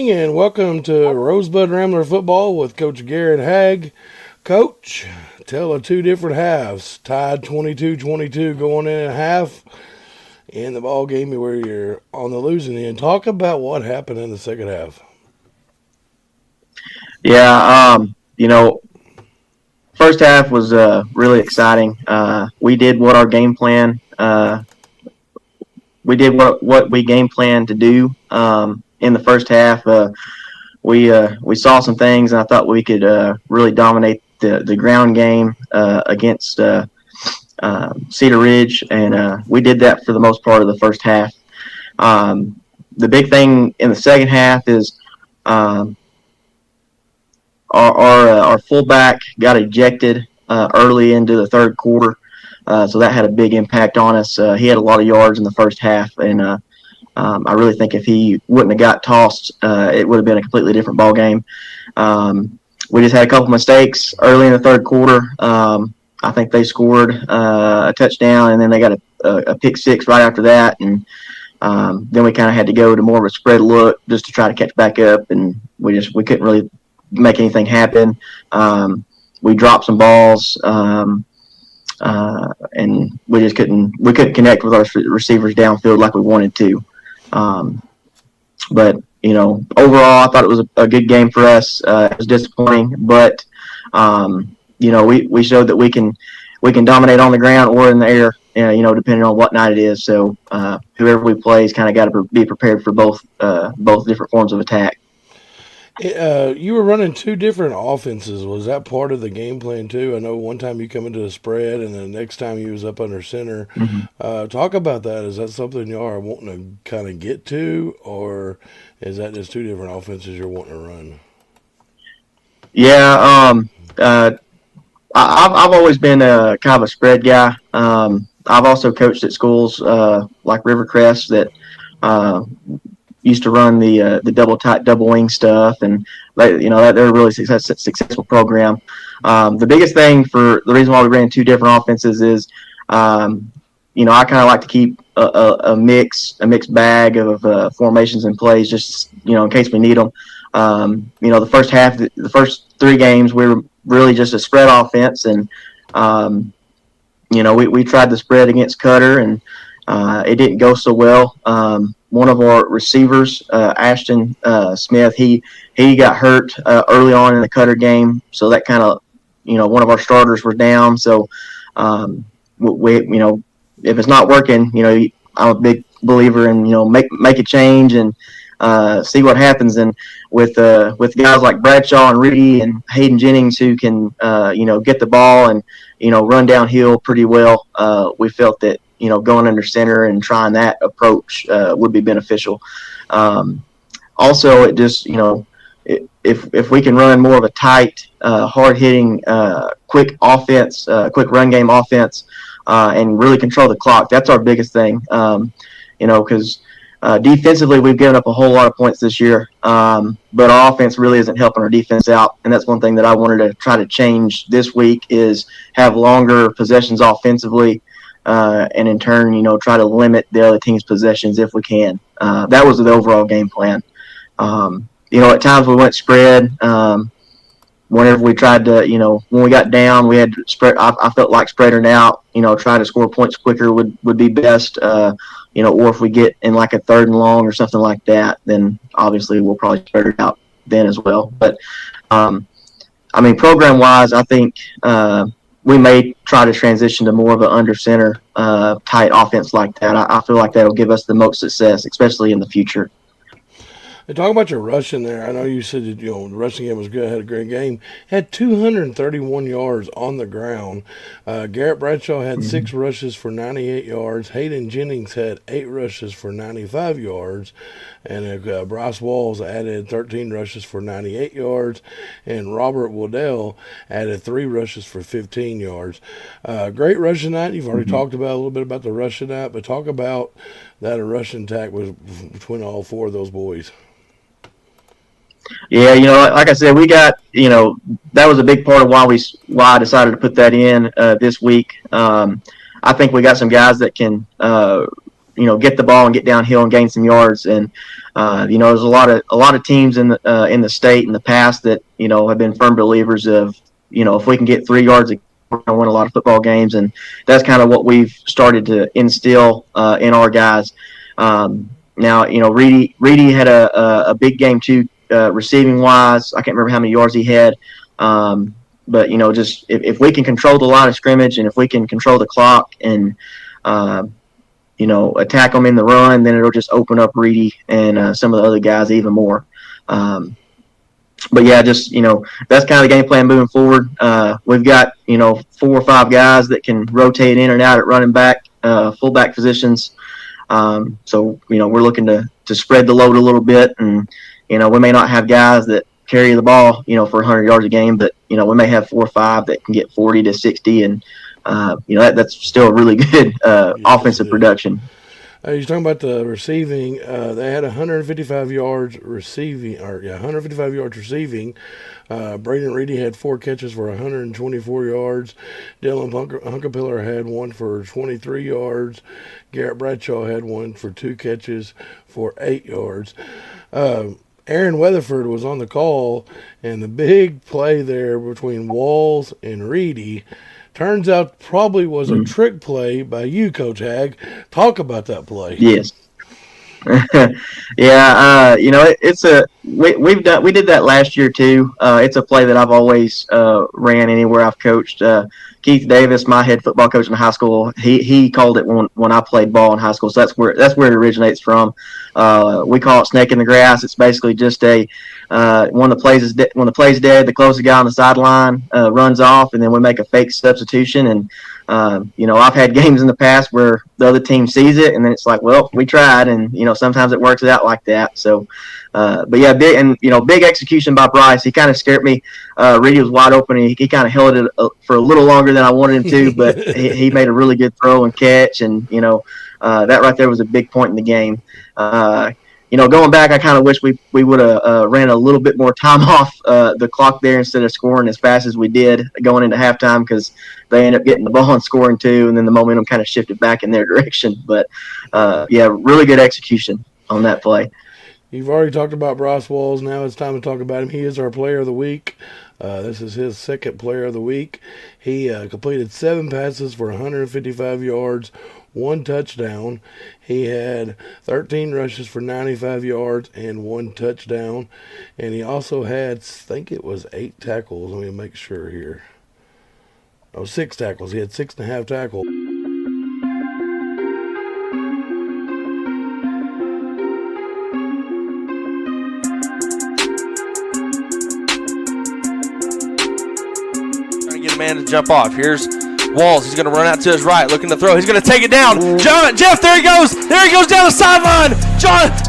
evening and welcome to Rosebud Rambler Football with Coach Garrett Haag. Coach, tell of two different halves. Tied 22-22 going in a half in the ball game where you're on the losing end. Talk about what happened in the second half. Yeah, first half was really exciting. We did what our game plan. We did what we game planned to do in the first half. We saw some things, and I thought we could really dominate the ground game against Cedar Ridge, and we did that for the most part of the first half. The big thing in the second half is our fullback got ejected early into the third quarter, so that had a big impact on us. He had a lot of yards in the first half, and I really think if he wouldn't have got tossed, it would have been a completely different ball game. We just had a couple mistakes early in the third quarter. I think they scored a touchdown, and then they got a pick six right after that, and then we kind of had to go to more of a spread look just to try to catch back up, and we couldn't really make anything happen. We dropped some balls, and we just couldn't connect with our receivers downfield like we wanted to. But overall, I thought it was a good game for us. It was disappointing, but we showed that we can dominate on the ground or in the air. Depending on what night it is. So whoever we play has kind of got to be prepared for both different forms of attack. You were running two different offenses. Was that part of the game plan too? I know one time you come into the spread, and then the next time you was up under center. Mm-hmm. Talk about that. Is that something you are wanting to kind of get to, or is that just two different offenses you're wanting to run? Yeah, I've always been kind of a spread guy. I've also coached at schools like Rivercrest that used to run the double tight, double wing stuff, and they're a really successful program. The biggest thing for the reason why we ran two different offenses is, I kind of like to keep a mixed bag of formations and plays, just in case we need them. The first half, the first three games, we were really just a spread offense, and we tried the spread against Cutter, and it didn't go so well. One of our receivers, Ashton Smith, he got hurt early on in the Cutter game, so that kind of, one of our starters was down. So, we if it's not working, I'm a big believer in make a change and see what happens. And with guys like Bradshaw and Rudy and Hayden Jennings who can get the ball and run downhill pretty well, we felt that going under center and trying that approach would be beneficial. Also, it just if we can run more of a tight, hard hitting, quick offense, quick run game offense, and really control the clock, that's our biggest thing. Because defensively, we've given up a whole lot of points this year, but our offense really isn't helping our defense out, and that's one thing that I wanted to try to change this week is have longer possessions offensively, and in turn, try to limit the other team's possessions if we can. That was the overall game plan. At times we went spread. Whenever we tried to, when we got down, we had to spread. I felt like spreading out, trying to score points quicker would be best. Or if we get in like a third and long or something like that, then obviously we'll probably spread it out then as well. But, program-wise, I think we may try to transition to more of an under center tight offense like that. I feel like that'll give us the most success, especially in the future. And talk about your rushing there. I know you said that, the rushing game was good, had a great game. Had 231 yards on the ground. Garrett Bradshaw had 6 rushes for 98 yards. Hayden Jennings had 8 rushes for 95 yards. And Bryce Walls added 13 rushes for 98 yards. And Robert Waddell added 3 rushes for 15 yards. Great rushing night. You've already talked about a little bit about the rushing night, but talk about that rushing attack was between all 4 of those boys. Yeah, like I said, we got, that was a big part of why I decided to put that in this week. I think we got some guys that can get the ball and get downhill and gain some yards. And there's a lot of teams in the state in the past that have been firm believers of if we can get 3 yards, we're going to win a lot of football games. And that's kind of what we've started to instill in our guys. Now, Reedy had a big game too, receiving wise. I can't remember how many yards he had. But just if we can control the line of scrimmage and if we can control the clock and attack them in the run, then it'll just open up Reedy and some of the other guys even more. But yeah, just that's kind of the game plan moving forward. We've got 4 or 5 guys that can rotate in and out at running back, fullback positions. So we're looking to spread the load a little bit, and we may not have guys that carry the ball for 100 yards a game, but we may have 4 or 5 that can get 40 to 60, and that's still a really good offensive production. You're talking about the receiving. They had 155 yards receiving, 155 yards receiving. Braden Reedy had 4 catches for 124 yards. Dylan Hunkapiller had 1 for 23 yards. Garrett Bradshaw had 1 for 2 catches for 8 yards. Aaron Weatherford was on the call, and the big play there between Walls and Reedy turns out probably was a trick play by you, Coach Haag. Talk about that play. Yes. Yeah, we did that last year too. It's a play that I've always ran anywhere I've coached. Keith Davis, my head football coach in high school, he called it when I played ball in high school. So that's where it originates from. We call it snake in the grass. It's basically just when the play's dead, the closest guy on the sideline runs off, and then we make a fake substitution. And I've had games in the past where the other team sees it, and then it's like, well, we tried, and sometimes it works out like that. So, but yeah, big execution by Bryce. He kind of scared me. Reedy was wide open. And he kind of held it for a little longer than I wanted him to, but he made a really good throw and catch, and that right there was a big point in the game. Going back, I kind of wish we would have ran a little bit more time off the clock there instead of scoring as fast as we did going into halftime, because they ended up getting the ball and scoring too, and then the momentum kind of shifted back in their direction. But, yeah, really good execution on that play. You've already talked about Bryce Walls. Now it's time to talk about him. He is our player of the week. This is his second player of the week. He completed 7 passes for 155 yards, 1 touchdown. He had 13 rushes for 95 yards and 1 touchdown. And he also had, I think it was 8 tackles. Let me make sure here. 6 tackles. He had 6.5 tackles. Get a man to jump off. Here's Walls. He's going to run out to his right, looking to throw. He's going to take it down. Jeff, there he goes. There he goes down the sideline.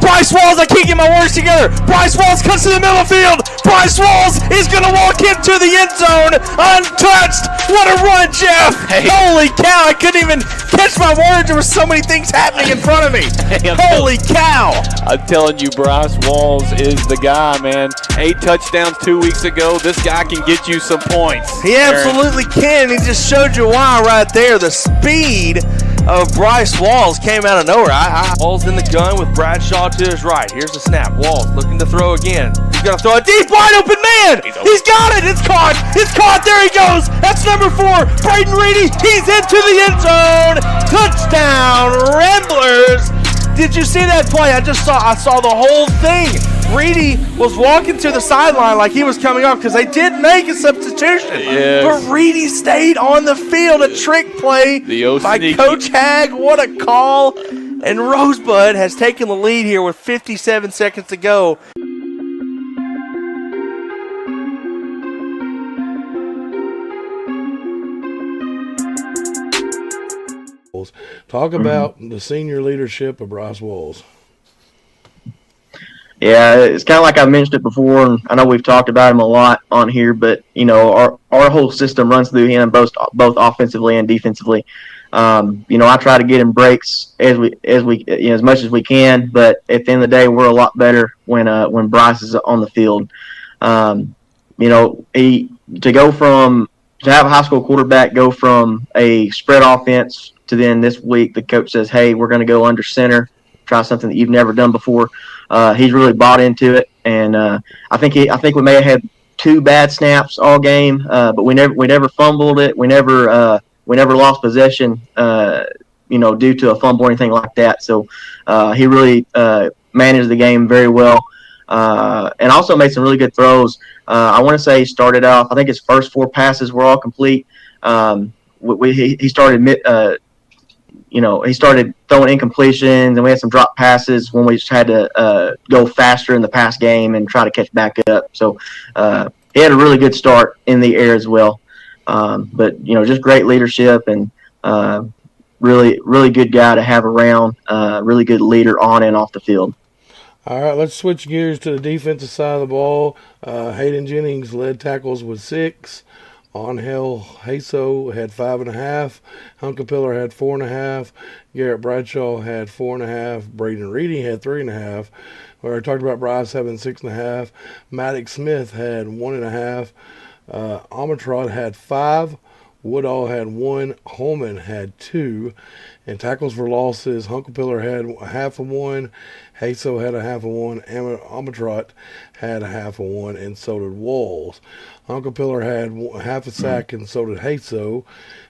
Bryce Walls, I can't get my words together. Bryce Walls cuts to the middle of the field. Bryce Walls is going to walk into the end zone untouched. What a run, Jeff. Hey. Holy cow. I couldn't even catch my words. There were so many things happening in front of me. Holy cow. I'm telling you, Bryce Walls is the guy, man. 8 touchdowns 2 weeks ago. This guy can get you some points. He absolutely can. He just showed you why right there. The speed of Bryce Walls came out of nowhere. Walls in the gun with Bradshaw to his right. Here's the snap. Walls looking to throw again. He's going to throw a deep, wide open man. He's got it. It's caught. It's caught. There he goes. That's number 4, Braden Reedy. He's into the end zone. Touchdown, Ramblers. Did you see that play? I saw the whole thing. Reedy was walking to the sideline like he was coming off because they did make a substitution. Yes. But Reedy stayed on the field. A trick play by sneaky. Coach Haag. What a call. And Rosebud has taken the lead here with 57 seconds to go. Talk about the senior leadership of Bryce Walls. Yeah, it's kind of like I mentioned it before, and I know we've talked about him a lot on here, but our whole system runs through him both offensively and defensively. I try to get him breaks as much as we can, but at the end of the day, we're a lot better when Bryce is on the field. To go from to have a high school quarterback go from a spread offense to then this week the coach says, hey, we're going to go under center, try something that you've never done before. He's really bought into it, and I think we may have had 2 bad snaps all game, but we never fumbled it. We never lost possession, due to a fumble or anything like that. So he really managed the game very well, and also made some really good throws. I want to say he started off, I think his first 4 passes were all complete. He started he started throwing incompletions, and we had some drop passes when we just had to go faster in the pass game and try to catch back up. So he had a really good start in the air as well. But just great leadership, and really, really good guy to have around. Really good leader on and off the field. All right, let's switch gears to the defensive side of the ball. Hayden Jennings led tackles with 6. Angel Haso had 5.5. Hunkapiller had 4.5. Garrett Bradshaw had 4.5. Braden Reedy had 3.5. We already talked about Bryce having 6.5. Maddox Smith had 1.5. Amatrod had 5. Woodall had 1. Holman had 2. And tackles for losses, Hunkapiller had 0.5. Haso had 0.5. Amatrot had 0.5, and so did Walls. Hunkapiller had half a sack, and so did Haso.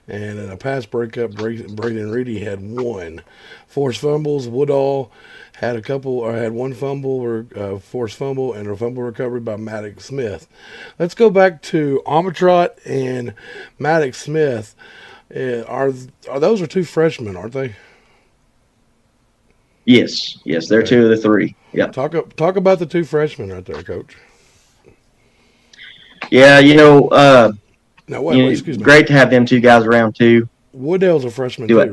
And in a pass breakup, Braden Reedy had 1. Forced fumbles, Woodall had had 1 fumble or forced fumble, and a fumble recovery by Maddox Smith. Let's go back to Amatrot and Maddox Smith. Are those are 2 freshmen, aren't they? Yes, they're okay. 2 of the 3. Yeah. Talk about the 2 freshmen right there, Coach. Yeah, excuse me. Great to have them 2 guys around too. Woodell's a freshman too. Right?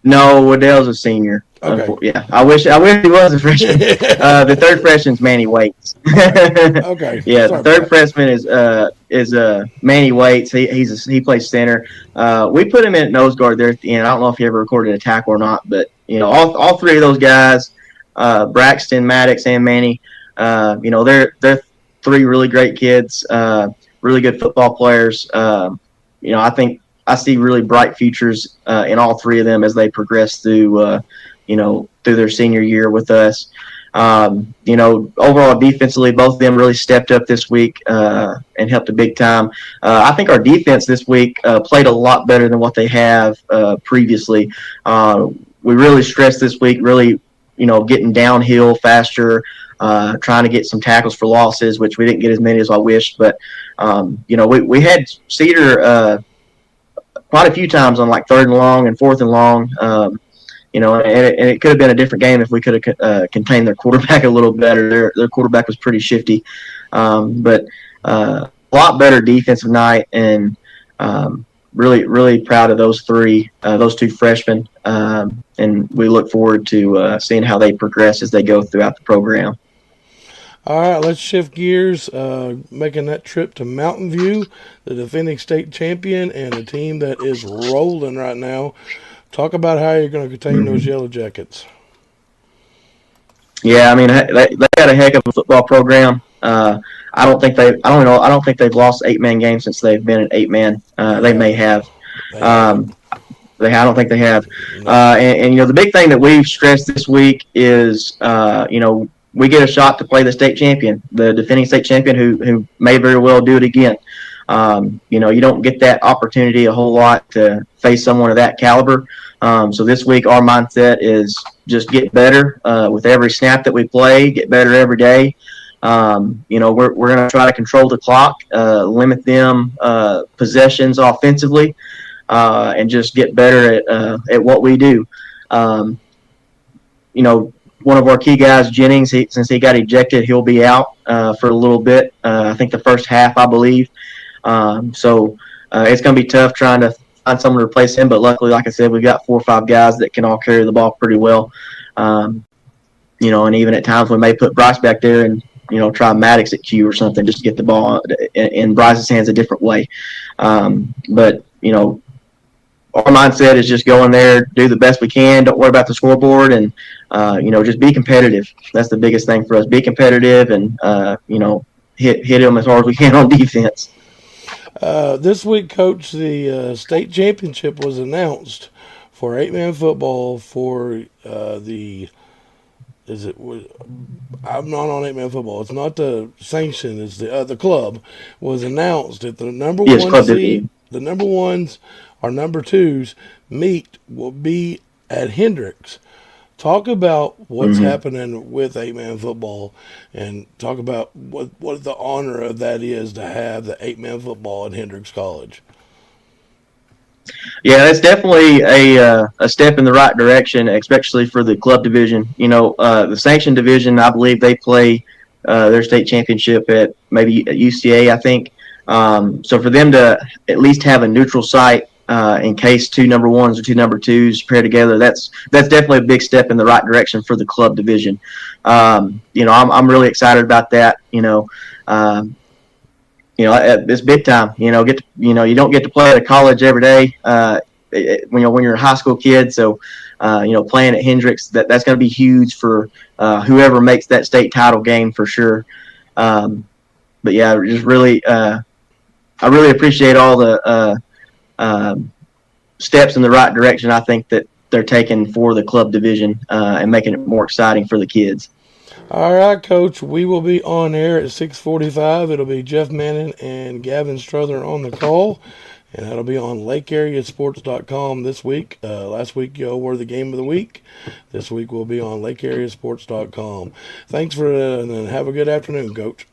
No, Woodell's a senior. Okay. Yeah, I wish he was a freshman. The 3rd freshman's Manny Waits. Okay. Yeah, the 3rd freshman is Manny Waits. He plays center. We put him in nose guard there at the end. I don't know if he ever recorded a tackle or not, but all 3 of those guys, Braxton, Maddox, and Manny, they're 3 really great kids, really good football players. I think I see really bright futures in all 3 of them as they progress through their senior year with us. Overall defensively, both of them really stepped up this week and helped a big time. I think our defense this week played a lot better than what they have previously. We really stressed this week, really, getting downhill faster, trying to get some tackles for losses, which we didn't get as many as I wished. But, we had Cedar quite a few times on like 3rd and long and 4th and long. And it could have been a different game if we could have contained their quarterback a little better. Their quarterback was pretty shifty, but a lot better defensive night, and really, really proud of those 2 freshmen, and we look forward to seeing how they progress as they go throughout the program. All right, let's shift gears, making that trip to Mountain View, the defending state champion and a team that is rolling right now. Talk about how you're going to contain those Yellow Jackets. Yeah, I mean they got a heck of a football program. I don't think they've lost 8-man games since they've been an 8-man. They may have. I don't think they have. And the big thing that we've stressed this week is we get a shot to play the state champion, the defending state champion, who may very well do it again. You don't get that opportunity a whole lot to face someone of that caliber. So this week our mindset is just get better with every snap that we play, get better every day. We're going to try to control the clock, limit them possessions offensively, and just get better at what we do. One of our key guys, Jennings, since he got ejected, he'll be out for a little bit. I think the first half, I believe. So it's going to be tough trying to find someone to replace him. But luckily, like I said, we've got 4 or 5 guys that can all carry the ball pretty well. And even at times we may put Bryce back there and, try Maddox at Q or something just to get the ball in Bryce's hands a different way. But our mindset is just go in there, do the best we can, don't worry about the scoreboard, and, just be competitive. That's the biggest thing for us. Be competitive and, hit them as hard as we can on defense. This week, Coach, the state championship was announced for 8-man football for the. Is it? I'm not on 8-man football. It's not the sanction. It's the club was announced that the number Yes, one club seed, division. the number ones or number twos meet will be at Hendricks. Talk about what's happening with 8-man football, and talk about what the honor of that is to have the 8-man football at Hendricks College. Yeah, that's definitely a step in the right direction, especially for the club division. The sanction division, I believe they play their state championship at maybe at UCA, I think. So for them to at least have a neutral site in case two number ones or two number twos pair together, that's definitely a big step in the right direction for the club division. I'm really excited about that. It's big time. You don't get to play at a college every day. When you're a high school kid, so playing at Hendricks, that's going to be huge for whoever makes that state title game for sure. But yeah, just really, I really appreciate all the steps in the right direction. I think that they're taking for the club division and making it more exciting for the kids. All right, Coach. We will be on air at 6:45. It'll be Jeff Manning and Gavin Strother on the call, and that'll be on LakeAreaSports.com this week. Last week, y'all were the game of the week. This week, we'll be on LakeAreaSports.com. Thanks and have a good afternoon, Coach.